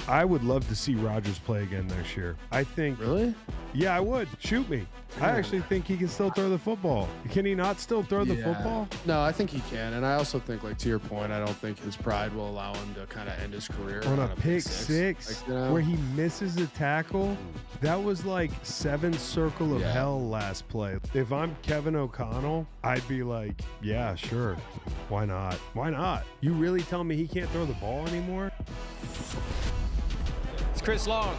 I would love to see Rodgers play again this year. I think. Really? Yeah, I would. Shoot me. I actually think he can still throw the football. Can he not still throw the football? No, I think he can. And I also think, like, to your point, I don't think his pride will allow him to kind of end his career on a pick six, like, where he misses a tackle. That was like 7 circle of hell last play. If I'm Kevin O'Connell, I'd be like, yeah, sure. Why not? Why not? You really tell me he can't throw the ball anymore? It's Chris Long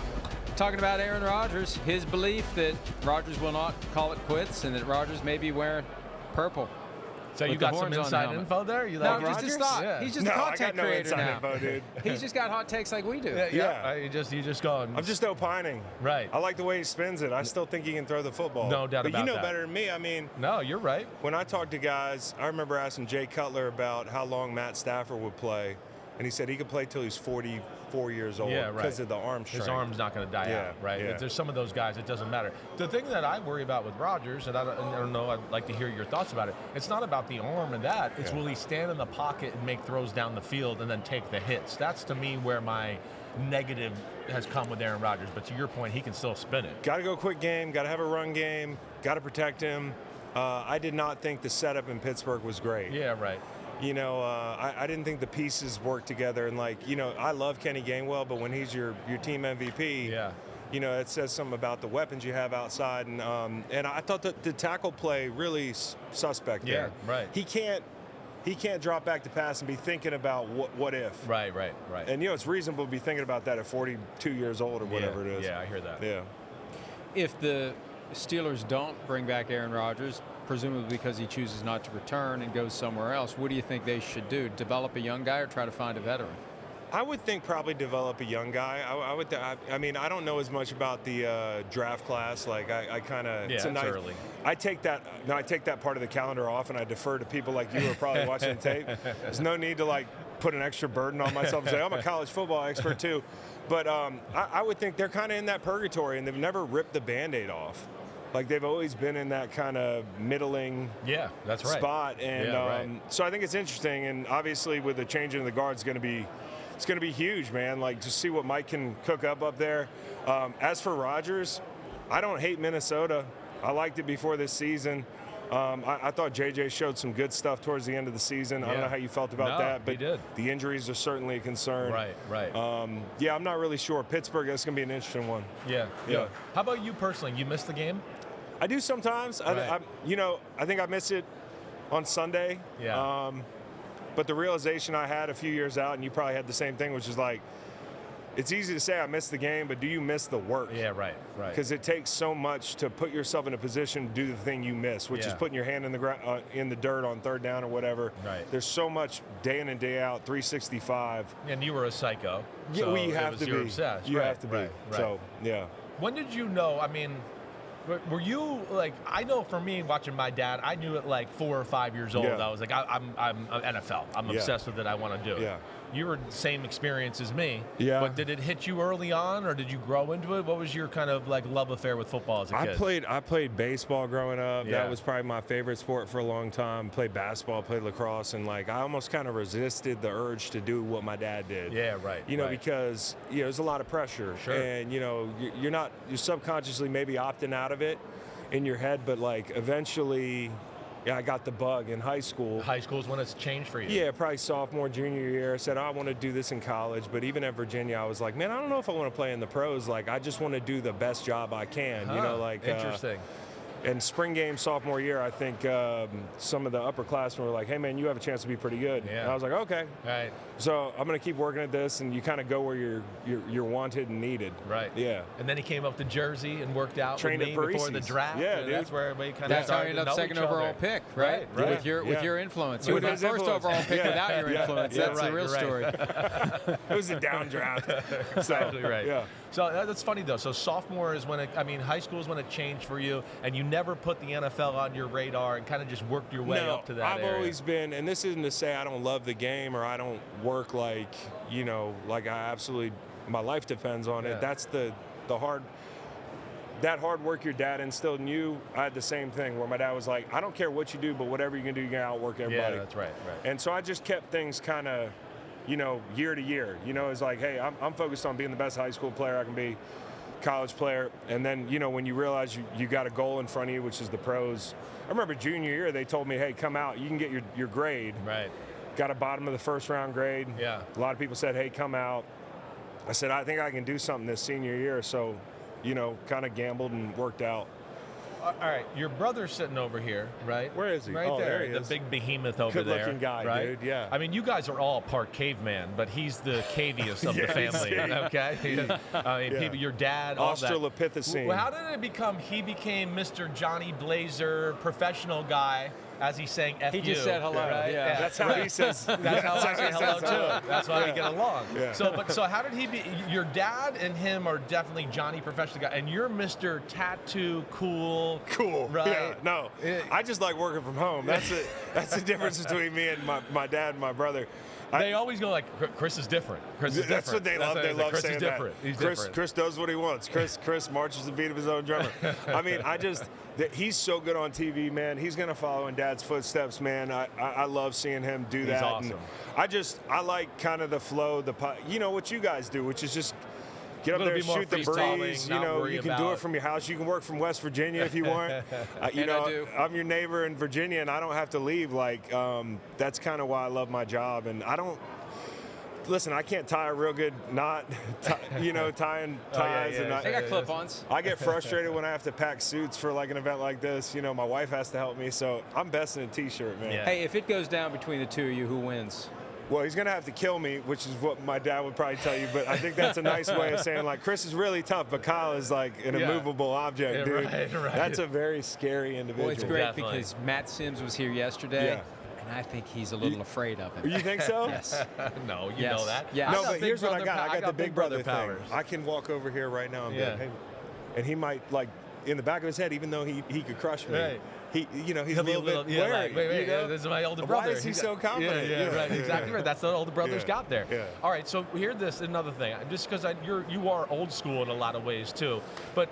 talking about Aaron Rodgers, his belief that Rodgers will not call it quits and that Rodgers may be wearing purple. So you got some inside info there? You like just his thought. Yeah. He's just a content creator now. Info, dude. He's just got hot takes like we do. Yeah. You just go. I'm just opining. Right. I like the way he spins it. I still think he can throw the football. No doubt about that. But you know better than me. I mean, no, you're right. When I talk to guys, I remember asking Jay Cutler about how long Matt Stafford would play, and he said he could play till he's 44 years old because of the arm strength. His arm's not going to die out, right? Yeah. There's some of those guys, it doesn't matter. The thing that I worry about with Rodgers, and I don't know, I'd like to hear your thoughts about it, it's not about the arm and that. It's will he stand in the pocket and make throws down the field and then take the hits? That's, to me, where my negative has come with Aaron Rodgers. But to your point, he can still spin it. Got to go quick game, got to have a run game, got to protect him. I did not think the setup in Pittsburgh was great. Yeah, right. You know, I didn't think the pieces worked together. And, like, you know, I love Kenny Gainwell, but when he's your team MVP, you know, it says something about the weapons you have outside. And I thought that the tackle play really suspect there. Yeah, right. He can't drop back to pass and be thinking about what if. Right. And, you know, it's reasonable to be thinking about that at 42 years old or whatever it is. Yeah, I hear that. Yeah. If the Steelers don't bring back Aaron Rodgers, presumably because he chooses not to return and goes somewhere else, what do you think they should do? Develop a young guy or try to find a veteran? I would think probably develop a young guy. I mean, I don't know as much about the draft class. Like, I kind of it's early. I take that part of the calendar off, and I defer to people like you who are probably watching the tape. There's no need to, like, put an extra burden on myself and say I'm a college football expert too. But I would think they're kind of in that purgatory, and they've never ripped the Band-Aid off. Like, they've always been in that kind of middling spot. And so I think it's interesting. And obviously with the change in the guard, it's going to be huge, man. Like, just see what Mike can cook up there. As for Rodgers, I don't hate Minnesota. I liked it before this season. I thought JJ showed some good stuff towards the end of the season. I don't know how you felt about that, but the injuries are certainly a concern. Right. Yeah, I'm not really sure. Pittsburgh, that's going to be an interesting one. Yeah. How about you personally? You missed the game? I do sometimes. Right. I think I miss it on Sunday. Yeah. But the realization I had a few years out, and you probably had the same thing, which is like, it's easy to say I missed the game, but do you miss the work? Yeah, right. Because it takes so much to put yourself in a position to do the thing you miss, which is putting your hand in the ground, in the dirt on third down or whatever. Right. There's so much day in and day out, 365. And you were a psycho. Yeah, so you have to be. Obsessed. You have to be. Right. So, yeah. When did you know? I mean, were you like? I know for me, watching my dad, I knew at like 4 or 5 years old. I was like, I'm NFL. I'm obsessed with it. I want to do it. Yeah. You were the same experience as me. Yeah. But did it hit you early on, or did you grow into it? What was your kind of like love affair with football as a kid? I played baseball growing up. Yeah. That was probably my favorite sport for a long time. Played basketball, played lacrosse, and like I almost kind of resisted the urge to do what my dad did. Yeah, right. You know, because there's a lot of pressure. Sure. And you're subconsciously maybe opting out of it in your head, but like eventually. Yeah, I got the bug in high school. High school is when it's changed for you. Yeah, probably sophomore, junior year. I said, I want to do this in college. But even at Virginia, I was like, man, I don't know if I want to play in the pros. Like, I just want to do the best job I can. Interesting. And spring game sophomore year, I think some of the upperclassmen were like, hey, man, you have a chance to be pretty good. Yeah. And I was like, okay. Right. So I'm going to keep working at this, and you kind of go where you're wanted and needed. Right. Yeah. And then he came up to Jersey and worked out with me before the draft. Yeah, dude. That's where everybody kind of That's how started you to end up know second each overall other. pick, right? Right. With your influence. With You were his the first influence. overall pick without your influence. Yeah, That's the real story. It was a down draft. Exactly right. Yeah. So that's funny though. So sophomore is when high school is when it changed for you, and you never put the NFL on your radar and kind of just worked your way up to that I've area. always been, and this isn't to say I don't love the game or I don't work like I absolutely, my life depends on it. That's the hard work your dad instilled in you. I had the same thing where my dad was like, I don't care what you do, but whatever you can do, you can outwork everybody. Yeah, that's right. And so I just kept things kind of year to year. It's like, hey, I'm focused on being the best high school player I can be, college player. And then, when you realize you got a goal in front of you, which is the pros. I remember junior year, they told me, hey, come out. You can get your grade. Right. Got a bottom of the first round grade. Yeah. A lot of people said, hey, come out. I said, I think I can do something this senior year. So, kind of gambled and worked out. All right, your brother's sitting over here, right? Where is he? Right there he the is. big behemoth over there. Good-looking guy, right? dude, yeah. I mean, you guys are all part caveman, but he's the caviest of the family, okay? Your dad, all that. Australopithecine. Well, how did it become he became Mr. Johnny Blazer, professional guy, as he sang F He just said hello. Right? Yeah. That's how he says. That's how I say hello, too. That's why we get along. Yeah. So how did he be? Your dad and him are definitely Johnny professional guy, and you're Mr. Tattoo Cool. Right? Yeah, no. I just like working from home. That's it. That's the difference between me and my dad and my brother. They always go like, Chris is different. Chris is different. That's what they love. They love Chris saying is different. that. He's different. Chris does what he wants. Chris marches the beat of his own drummer. I mean, he's so good on TV, man. He's gonna follow in Dad's footsteps, man. I love seeing him do that. He's awesome. And I like kind of the flow, what you guys do, which is just get up there and shoot the breeze. You can do it from your house. You can work from West Virginia if you want. I do. I'm your neighbor in Virginia, and I don't have to leave. That's kind of why I love my job. And listen, I can't tie a real good knot, tying ties. yeah. And They got clip-ons. I get frustrated when I have to pack suits for an event like this. My wife has to help me, so I'm best in a T-shirt, man. Yeah. Hey, if it goes down between the two of you, who wins? Well, he's going to have to kill me, which is what my dad would probably tell you. But I think that's a nice way of saying, Chris is really tough, but Kyle is an immovable object, dude. Right. That's a very scary individual. Well, it's great Definitely. because Matt Sims was here yesterday, and I think he's a little afraid of it. You think so? Yes. No, you Yes. know that. Yeah. No, got but big here's what I brother got. I got the big brother powers. thing. I can walk over here right now and be Yeah. like, hey, and he might in the back of his head, even though he could crush me. Right. He's a little bit yeah, wary. wait, this is my older brother. Why is he so confident? Yeah, right, exactly right. That's what older brothers got there. Yeah. All right, so another thing. Just because you are old school in a lot of ways too, but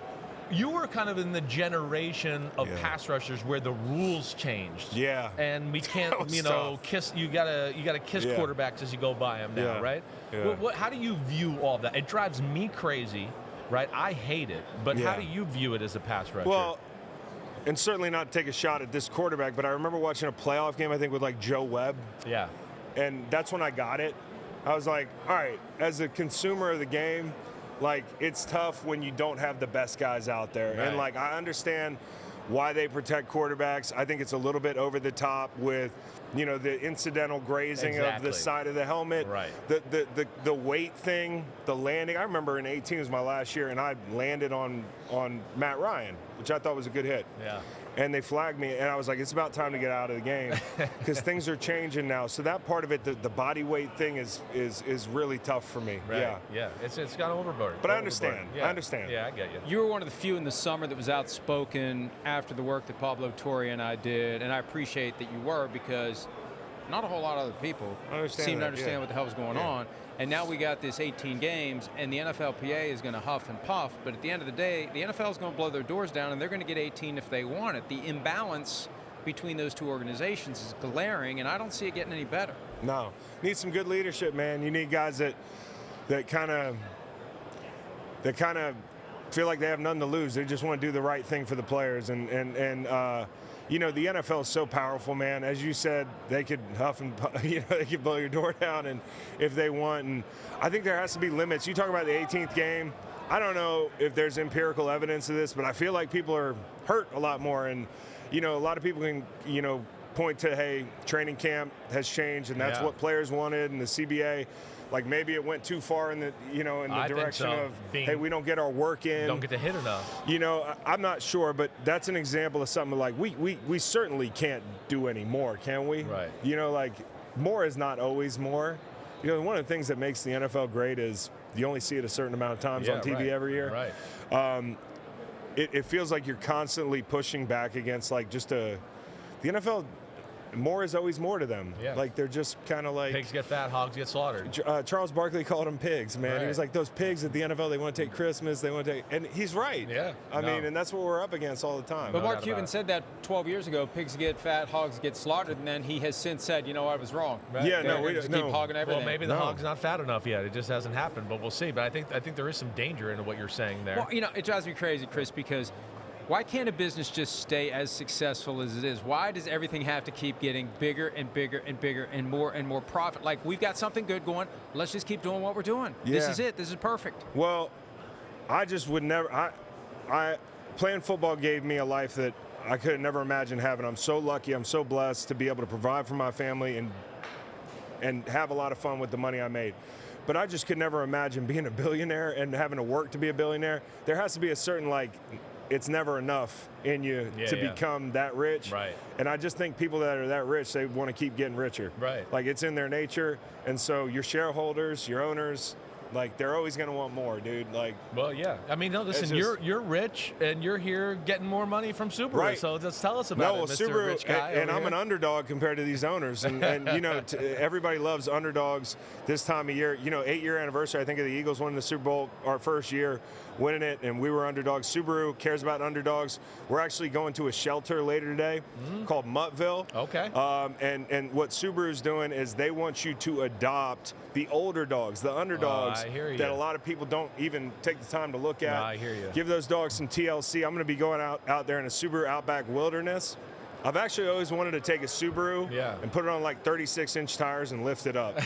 you were kind of in the generation of pass rushers where the rules changed. Yeah. And we can't, tough. kiss. You gotta kiss quarterbacks as you go by them now, Yeah. right? Yeah. How do you view all that? It drives me crazy, right? I hate it. But how do you view it as a pass rusher? Well, and certainly not take a shot at this quarterback, but I remember watching a playoff game, I think, with Joe Webb. Yeah. And that's when I got it. I was like, all right, as a consumer of the game, it's tough when you don't have the best guys out there. Right. And I understand why they protect quarterbacks. I think it's a little bit over the top with, the incidental grazing of the side of the helmet. Right. The weight thing, the landing. I remember in 18 was my last year, and I landed on Matt Ryan, which I thought was a good hit. Yeah. And they flagged me, and I was like, it's about time to get out of the game because things are changing now. So that part of it, the body weight thing is really tough for me. Right. Yeah. Yeah. It's got overboard. But I understand. Yeah. I understand. Yeah, I get you. You were one of the few in the summer that was outspoken after the work that Pablo Torre and I did, and I appreciate that you were because not a whole lot of other people seem to understand what the hell was going on. And now we got this 18 games, and the NFLPA is going to huff and puff. But at the end of the day, the NFL is going to blow their doors down, and they're going to get 18 if they want it. The imbalance between those two organizations is glaring, and I don't see it getting any better. No. Need some good leadership, man. You need guys that kind of feel like they have nothing to lose. They just want to do the right thing for the players. And the NFL is so powerful, man. As you said, they could huff and puff, they could blow your door down and if they want. And I think there has to be limits. You talk about the 18th game. I don't know if there's empirical evidence of this, but I feel like people are hurt a lot more. And, a lot of people can, point to, hey, training camp has changed, and that's what players wanted, and the CBA. Maybe it went too far in the direction of, hey, we don't get our work in. Don't get to hit enough. I'm not sure, but that's an example of something we certainly can't do any more, can we? Right. More is not always more. One of the things that makes the NFL great is you only see it a certain amount of times on TV every year. Right. It feels like you're constantly pushing back against the NFL. more is always more to them. Yeah. Like they're just kind of like Pigs get fat, hogs get slaughtered. Charles Barkley called them pigs, man. Right. He was like, those pigs at the NFL, they want to take Christmas, they want to take, and he's right. Yeah. I mean, and that's what we're up against all the time. But No Mark doubt Cuban about it. said that 12 years ago, pigs get fat, hogs get slaughtered, and then he has since said, you know, I was wrong. Right. Yeah, no, They're we just don't. keep hogging everything. Well, maybe the No. hog's not fat enough yet. It just hasn't happened, but we'll see. But I think there is some danger in what you're saying there. Well, you know, it drives me crazy, Chris, because why can't a business just stay as successful as it is? Why does everything have to keep getting bigger and bigger and bigger and more profit? Like, we've got something good going. Let's just keep doing what we're doing. This Yeah. is it. This is perfect. Well, I just would never. I playing football gave me a life that I could never imagine having. I'm so lucky. I'm so blessed to be able to provide for my family and have a lot of fun with the money I made. But I just could never imagine being a billionaire and having to work to be a billionaire. There has to be a certain, like, it's never enough in you to become that rich. Right. And I just think people that are that rich, they want to keep getting richer. Right. Like, it's in their nature. And so your shareholders, your owners, like, they're always going to want more, dude. Like, Well, yeah. I mean, no, listen, just- you're rich, and you're here getting more money from Subaru. Right. So just tell us about no, it, well, Mr. Subaru, Rich Guy. and over I'm an here. underdog compared to these owners. And you know, everybody loves underdogs this time of year. You know, 8-year anniversary, I think, of the Eagles winning the Super Bowl our first year, winning it, and we were underdogs. Subaru cares about underdogs. We're actually going to a shelter later today called Muttville. Okay. And what Subaru's doing is they want you to adopt the older dogs, the underdogs I hear that ya. a lot of people don't even take the time to look at. No, I hear ya. Give those dogs some TLC. I'm going to be going out there in a Subaru Outback Wilderness. I've actually always wanted to take a Subaru and put it on like 36-inch tires and lift it up.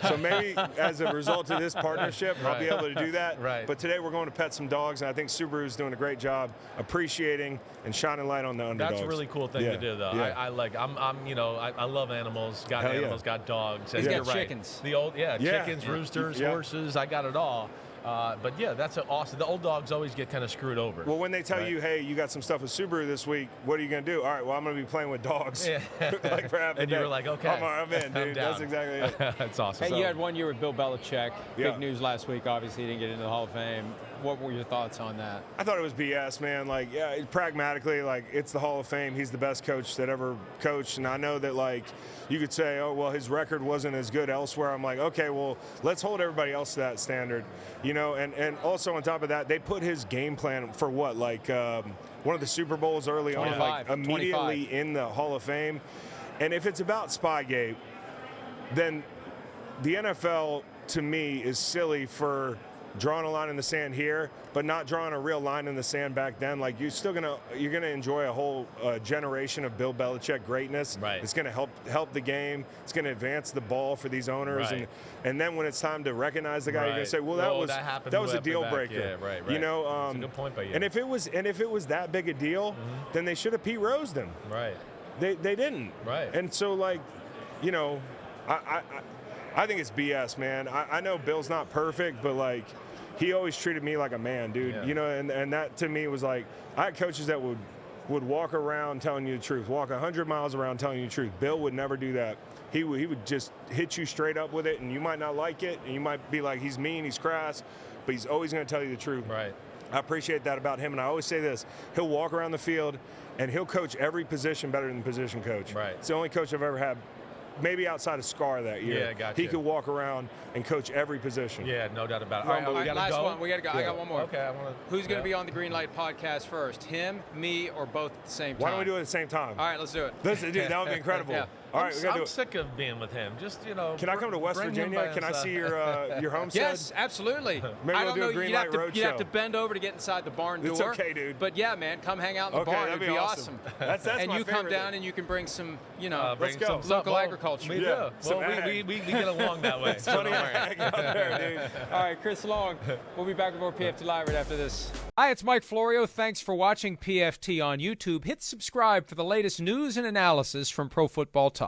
So maybe as a result of this partnership, I'll be able to do that. Right. But today we're going to pet some dogs, and I think Subaru's doing a great job appreciating and shining light on the underdogs. That's a really cool thing to do, though. Yeah. I love animals. Got Hell yeah. animals. Got dogs. He's And got you're right. chickens. The old, Yeah. chickens, roosters, Yeah. horses. I got it all. But yeah, that's awesome. The old dogs always get kind of screwed over. Well, when they tell Right. you, hey, you got some stuff with Subaru this week, what are you going to do? All right, well, I'm going to be playing with dogs. Yeah. Like for half the And you day. were like, okay. I'm in, dude. I'm down. That's exactly it. That's awesome. Hey, you had 1 year with Bill Belichick. Yeah. Big news last week. Obviously, he didn't get into the Hall of Fame. What were your thoughts on that? I thought it was BS, man. Like, yeah, pragmatically, like, it's the Hall of Fame. He's the best coach that ever coached. And I know that, like, you could say, oh, well, his record wasn't as good elsewhere. I'm like, okay, well, let's hold everybody else to that standard. You know, and also on top of that, they put his game plan for what? Like, one of the Super Bowls early on, like, 25. immediately in the Hall of Fame. And if it's about Spygate, then the NFL, to me, is silly for drawing a line in the sand here, but not drawing a real line in the sand back then. Like, you're gonna enjoy a whole generation of Bill Belichick greatness. Right. It's gonna help the game. It's gonna advance the ball for these owners. Right. And then when it's time to recognize the guy, you're gonna Right. say, well, happened that was a way deal back. breaker. Yeah, right. You know, That's a good point by you. And if it was that big a deal, then they should have Pete Rosed him. Right. They didn't. Right. And so, like, you know, I think it's BS, man. I know Bill's not perfect, but, like, he always treated me like a man, dude. Yeah. You know, and that to me was like, I had coaches that would walk around telling you the truth, walk 100 miles around telling you the truth. Bill would never do that. He would just hit you straight up with it, and you might not like it, and you might be like, he's mean, he's crass, but he's always going to tell you the truth. Right. I appreciate that about him, and I always say this: he'll walk around the field, and he'll coach every position better than the position coach. Right. It's the only coach I've ever had, maybe outside of Scar that year. Yeah, gotcha. He could walk around and coach every position. Yeah, no doubt about it. All right, All we right, gotta last go. one. We got to go. I got one more. Okay, I want to. Who's going to be on the Green Light podcast first? Him, me, or both at the same time? Why don't we do it at the same time? All right, let's do it. Dude, that would be incredible. Yeah. All right, we gotta do I'm it. sick of being with him. Just, Can I come to West bring him Virginia? by Can I his, see your homestead? Yes, absolutely. Maybe I we'll don't do a know. Green You'd have, Light to, Road you'd have show. to bend over to get inside the barn door. It's okay, dude. But yeah, man, come hang out in the Okay, barn. that'd It'd be be awesome. That's and my you come favorite down thing. and you can bring some, Let's bring go. some Local well, agriculture. We Yeah, do. some Well, ag. we get along that way. It's funny ag out there, dude. All right, Chris Long. We'll be back with more PFT Live right after this. Hi, it's Mike Florio. Thanks for watching PFT on YouTube. Hit subscribe for the latest news and analysis from Pro Football Talk.